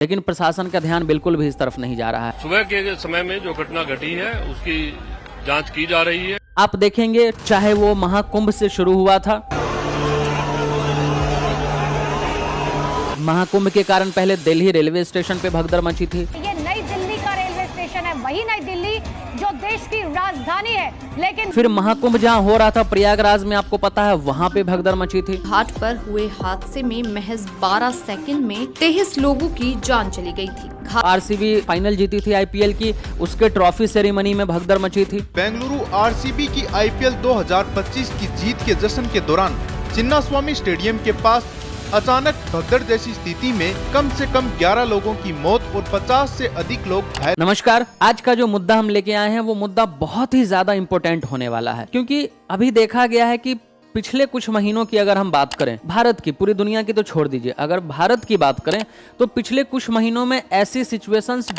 लेकिन प्रशासन का ध्यान बिल्कुल भी इस तरफ नहीं जा रहा है। सुबह के समय में जो घटना घटी है उसकी जांच की जा रही है। आप देखेंगे चाहे वो महाकुंभ से शुरू हुआ था, महाकुंभ के कारण पहले दिल्ली रेलवे स्टेशन पे भगदड़ मची थी। ये नई दिल्ली का रेलवे स्टेशन है, वही नई दिल्ली जो देश की राजधानी है, लेकिन फिर महाकुंभ जहाँ हो रहा था प्रयागराज में, आपको पता है वहाँ पे भगदड़ मची थी। घाट पर हुए हादसे में महज 12 सेकंड में 23 लोगों की जान चली गई थी। आरसीबी फाइनल जीती थी आईपीएल की, उसके ट्रॉफी सेरेमनी में भगदड़ मची थी। बेंगलुरु आरसीबी की आईपीएल 2025 की जीत के जश्न के दौरान चिन्नास्वामी स्टेडियम के पास अचानक भगदड़ जैसी स्थिति में कम से कम 11 लोगों की मौत और 50 से अधिक लोग घायल। नमस्कार, आज का जो मुद्दा हम लेके आए हैं वो मुद्दा बहुत ही ज्यादा इम्पोर्टेंट होने वाला है, क्योंकि अभी देखा गया है कि पिछले कुछ महीनों की अगर हम बात करें, भारत की, पूरी दुनिया की तो छोड़ दीजिए, अगर भारत की बात करें तो पिछले कुछ महीनों में ऐसी सिचुएशंस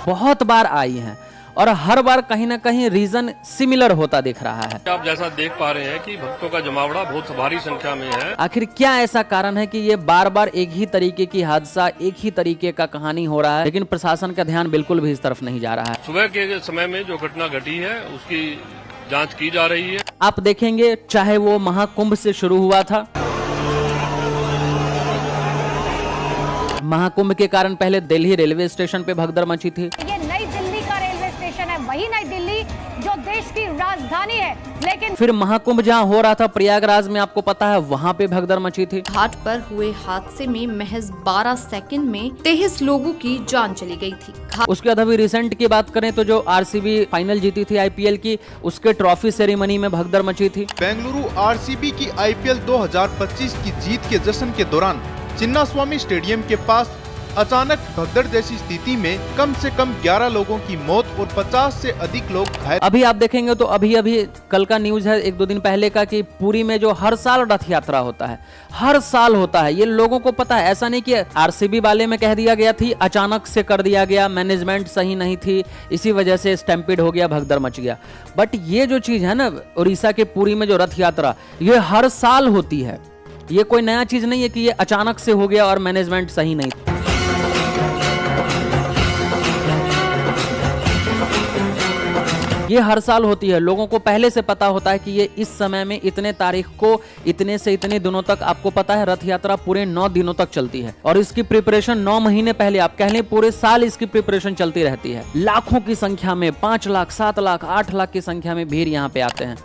बहुत बार आई हैं और हर बार कहीं ना कहीं रीजन सिमिलर होता दिख रहा है। आप जैसा देख पा रहे हैं कि भक्तों का जमावड़ा बहुत भारी संख्या में है। आखिर क्या ऐसा कारण है कि ये बार बार एक ही तरीके की हादसा, एक ही तरीके का कहानी हो रहा है, लेकिन प्रशासन का ध्यान बिल्कुल भी इस तरफ नहीं जा रहा है। सुबह के समय में जो घटना घटी है उसकी जांच की जा रही है। आप देखेंगे चाहे वो महाकुंभ से शुरू हुआ था, महाकुंभ के कारण पहले दिल्ली रेलवे स्टेशन पे भगदड़ मची थी। ये नई दिल्ली का रेलवे स्टेशन है, वही नई दिल्ली जो देश की राजधानी है, लेकिन फिर महाकुंभ जहाँ हो रहा था प्रयागराज में, आपको पता है वहाँ पे भगदड़ मची थी। घाट पर हुए हादसे में महज 12 सेकंड में 23 लोगों की जान चली गई थी। उसके बाद अभी रिसेंट की बात करें तो जो आरसीबी फाइनल जीती थी आईपीएल की, उसके ट्रॉफी सेरेमनी में भगदड़ मची थी। बेंगलुरु आरसीबी की आईपीएल 2025 की जीत के जश्न के दौरान चिन्नास्वामी स्टेडियम के पास अचानक भगदड़ जैसी स्थिति में कम से कम 11 लोगों की मौत और 50 से अधिक लोग घायल। अभी आप देखेंगे तो अभी कल का न्यूज है, एक दो दिन पहले का, कि पुरी में जो हर साल रथ यात्रा होता है, हर साल होता है, ये लोगों को पता है। ऐसा नहीं कि आरसीबी वाले में कह दिया गया थी, अचानक से कर दिया गया, मैनेजमेंट सही नहीं थी, इसी वजह से स्टैम्पिड हो गया, भगदड़ मच गया। बट ये जो चीज है ना, उड़ीसा के पुरी में जो रथ यात्रा, ये हर साल होती है। ये कोई नया चीज नहीं है कि ये अचानक से हो गया और मैनेजमेंट सही नहीं। ये हर साल होती है, लोगों को पहले से पता होता है कि ये इस समय में इतने तारीख को इतने से इतने दिनों तक, आपको पता है रथ यात्रा पूरे 9 दिनों तक चलती है और इसकी प्रिपरेशन 9 महीने पहले, आप कह लें पूरे साल इसकी प्रिपरेशन चलती रहती है। लाखों की संख्या में, 5 लाख, 7 लाख, 8 लाख की संख्या में भीड़ यहाँ पे आते हैं।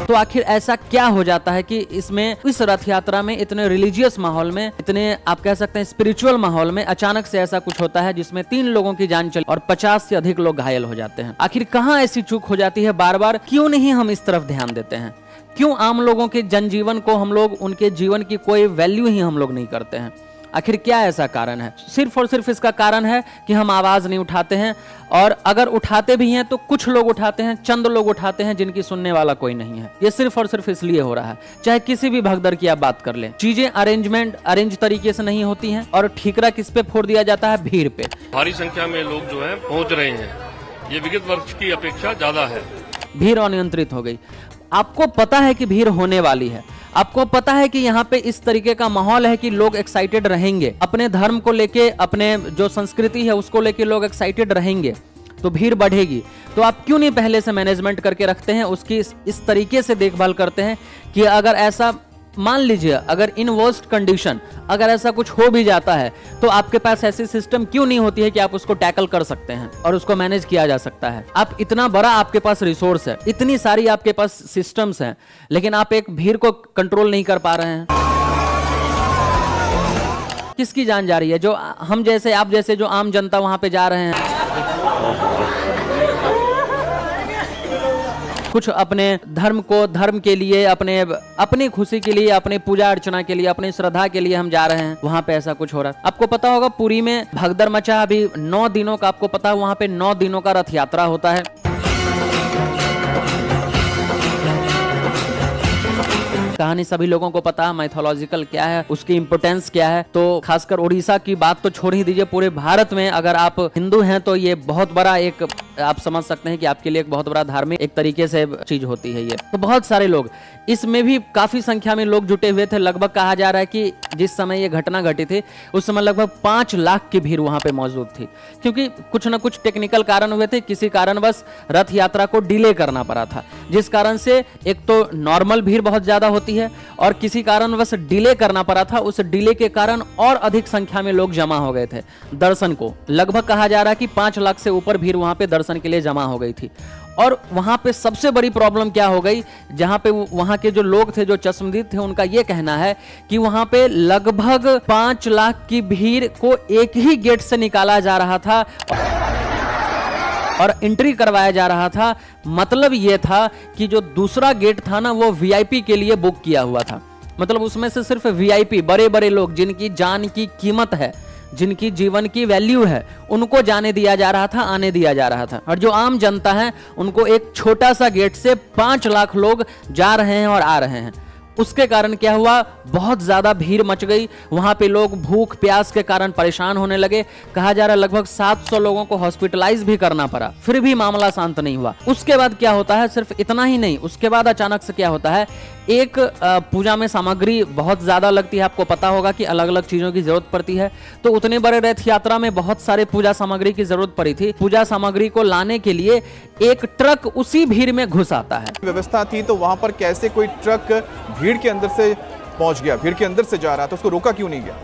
तो आखिर ऐसा क्या हो जाता है कि इसमें, इस रथ यात्रा में, इतने रिलीजियस माहौल में, इतने आप कह सकते हैं स्पिरिचुअल माहौल में अचानक से ऐसा कुछ होता है जिसमें 3 लोगों की जान चली और 50 से अधिक लोग घायल हो जाते हैं। आखिर कहाँ ऐसी चूक हो जाती है बार बार? क्यों नहीं हम इस तरफ ध्यान देते हैं? क्यों आम लोगों के जनजीवन को हम लोग, उनके जीवन की कोई वैल्यू ही हम लोग नहीं करते हैं? आखिर क्या ऐसा कारण है? सिर्फ और सिर्फ इसका कारण है कि हम आवाज नहीं उठाते हैं, और अगर उठाते भी हैं तो कुछ लोग उठाते हैं, चंद लोग उठाते हैं, जिनकी सुनने वाला कोई नहीं है। ये सिर्फ और सिर्फ इसलिए हो रहा है। चाहे किसी भी भगदड़ की आप बात कर लें, चीजें अरेंज तरीके से नहीं होती हैं और ठीकरा किस पे फोड़ दिया जाता है? भीड़ पे। भारी संख्या में लोग जो है पहुंच रहे हैं, ये विगत वर्ष की अपेक्षा ज्यादा है। भीड़ अनियंत्रित हो गई। आपको पता है कि भीड़ होने वाली है, आपको पता है कि यहाँ पे इस तरीके का माहौल है कि लोग एक्साइटेड रहेंगे, अपने धर्म को लेके, अपने जो संस्कृति है उसको लेके लोग एक्साइटेड रहेंगे, तो भीड़ बढ़ेगी। तो आप क्यों नहीं पहले से मैनेजमेंट करके रखते हैं, उसकी इस तरीके से देखभाल करते हैं कि अगर ऐसा, मान लीजिए अगर इन वर्स्ट कंडीशन अगर ऐसा कुछ हो भी जाता है तो आपके पास ऐसी सिस्टम क्यों नहीं होती है कि आप उसको टैकल कर सकते हैं और उसको मैनेज किया जा सकता है? आप इतना बड़ा, आपके पास रिसोर्स है, इतनी सारी आपके पास सिस्टम्स हैं, लेकिन आप एक भीड़ को कंट्रोल नहीं कर पा रहे हैं। किसकी जान जा रही है? जो हम जैसे, आप जैसे जो आम जनता वहां पे जा रहे हैं, कुछ अपने धर्म को, धर्म के लिए, अपनी खुशी के लिए, अपने पूजा अर्चना के लिए, अपनी श्रद्धा के लिए हम जा रहे हैं, वहां पे ऐसा कुछ हो रहा है। आपको पता होगा पुरी में भगदड़ मचा, अभी 9 दिनों का, आपको पता है वहां पे 9 दिनों का रथ यात्रा होता है। कहानी कहानी सभी लोगों को पता है, माइथोलॉजिकल क्या है, उसकी इंपोर्टेंस क्या है। तो खासकर उड़ीसा की बात तो छोड़ ही दीजिए, पूरे भारत में अगर आप हिंदू हैं तो ये बहुत बड़ा एक, आप समझ सकते हैं कि आपके लिए एक बहुत बड़ा धार्मिक एक तरीके से चीज होती है ये। तो बहुत सारे लोग, इसमें भी काफी संख्या में लोग जुटे हुए थे। लगभग कहा जा रहा है कि जिस समय ये घटना घटी थी उस समय लगभग 5 लाख की भीड़ वहां पे मौजूद थी, क्योंकि कुछ न कुछ टेक्निकल कारण हुए थे। किसी कारणवश रथ यात्रा को डिले करना पड़ा था, जिस कारण से एक तो नॉर्मल भीड़ बहुत ज्यादा होती है और किसी कारणवश डिले करना पड़ा था। उस डिले के कारण और अधिक संख्या में लोग जमा हो गए थे दर्शन को। लगभग कहा जा रहा है कि 5 लाख से ऊपर भीड़ वहां पे दर्शन के लिए जमा हो गई थी। और वहां पे सबसे बड़ी प्रॉब्लम क्या हो गई, जहां पे वहां के जो लोग थे, जो चश्मदीद थे, उनका यह कहना है कि वहां पे लगभग 5 लाख की भीड़ को एक ही गेट से निकाला जा रहा था और एंट्री करवाया जा रहा था। मतलब यह था कि जो दूसरा गेट था ना, वो वीआईपी के लिए बुक किया हुआ था। मतलब उसमें से सिर्फ वीआईपी, बड़े बड़े लोग जिनकी जान की कीमत है, जिनकी जीवन की वैल्यू है, उनको जाने दिया जा रहा था, आने दिया जा रहा था। और जो आम जनता है उनको एक छोटा सा गेट से 5 लाख लोग जा रहे हैं और आ रहे हैं। उसके कारण क्या हुआ, बहुत ज्यादा भीड़ मच गई। वहां पे लोग भूख प्यास के कारण परेशान होने लगे। कहा जा रहा है लगभग 700 लोगों को हॉस्पिटलाइज भी करना पड़ा, फिर भी मामला शांत नहीं हुआ। उसके बाद क्या होता है, सिर्फ इतना ही नहीं, उसके बाद अचानक से क्या होता है, एक पूजा में सामग्री बहुत ज्यादा लगती है। आपको पता होगा कि अलग अलग चीजों की जरूरत पड़ती है। तो उतने बड़े रथ यात्रा में बहुत सारे पूजा सामग्री की जरूरत पड़ी थी। पूजा सामग्री को लाने के लिए एक ट्रक उसी भीड़ में घुस आता है। व्यवस्था थी तो वहां पर कैसे कोई ट्रक भीड़ के अंदर से पहुंच गया, भीड़ के अंदर से जा रहा था, उसको रोका क्यों नहीं गया?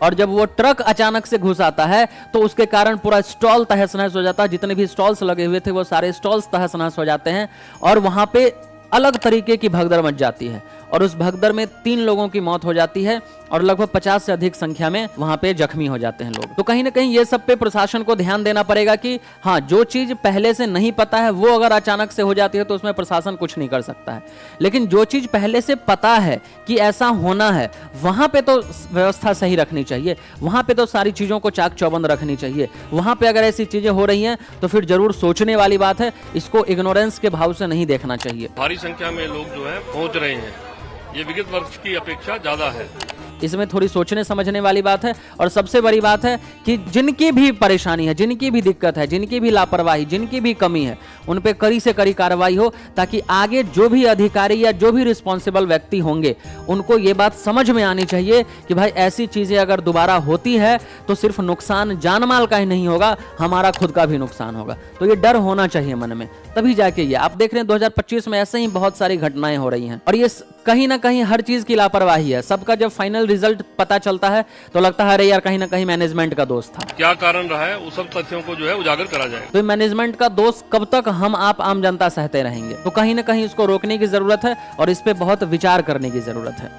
और जब वो ट्रक अचानक से घुस आता है तो उसके कारण पूरा स्टॉल तहस नहस हो जाता है। जितने भी स्टॉल्स लगे हुए थे वो सारे स्टॉल्स तहस नहस हो जाते हैं और वहां पे अलग तरीके की भगदड़ मच जाती है। और उस भगदड़ में 3 लोगों की मौत हो जाती है और लगभग 50 से अधिक संख्या में वहां पे जख्मी हो जाते हैं लोग। तो कहीं ना कहीं ये सब पे प्रशासन को ध्यान देना पड़ेगा कि हाँ, जो चीज पहले से नहीं पता है वो अगर अचानक से हो जाती है तो उसमें प्रशासन कुछ नहीं कर सकता है। लेकिन जो चीज पहले से पता है कि ऐसा होना है, वहां पे तो व्यवस्था सही रखनी चाहिए, वहां पे तो सारी चीजों को चाक चौबंद रखनी चाहिए। वहां पे अगर ऐसी चीजें हो रही हैं तो फिर जरूर सोचने वाली बात है, इसको इग्नोरेंस के भाव से नहीं देखना चाहिए। भारी संख्या में लोग जो है पहुंच रहे हैं, ये विगत वर्ष की अपेक्षा ज्यादा है। इसमें थोड़ी सोचने समझने वाली बात है। और सबसे बड़ी बात है कि जिनकी भी परेशानी है, जिनकी भी दिक्कत है, जिनकी भी लापरवाही, जिनकी भी कमी है, उन पे कड़ी से कड़ी कार्रवाई हो, ताकि आगे जो भी अधिकारी या जो भी रिस्पॉन्सिबल व्यक्ति होंगे उनको ये बात समझ में आनी चाहिए कि भाई ऐसी चीजें अगर दोबारा होती है तो सिर्फ नुकसान जान माल का ही नहीं होगा, हमारा खुद का भी नुकसान होगा। तो ये डर होना चाहिए मन में, तभी जाके ये आप देख रहे हैं 2025 में ऐसे ही बहुत सारी घटनाएं हो रही हैं। और ये कहीं ना कहीं हर चीज की लापरवाही है। सबका जब फाइनल रिजल्ट पता चलता है तो लगता है अरे यार, कहीं ना कहीं मैनेजमेंट का दोष था। क्या कारण रहा है, उस सब तथ्यों को जो है उजागर करा जाए। तो मैनेजमेंट का दोष कब तक हम आप आम जनता सहते रहेंगे? तो कहीं ना कहीं इसको रोकने की जरूरत है और इस पे बहुत विचार करने की जरूरत है।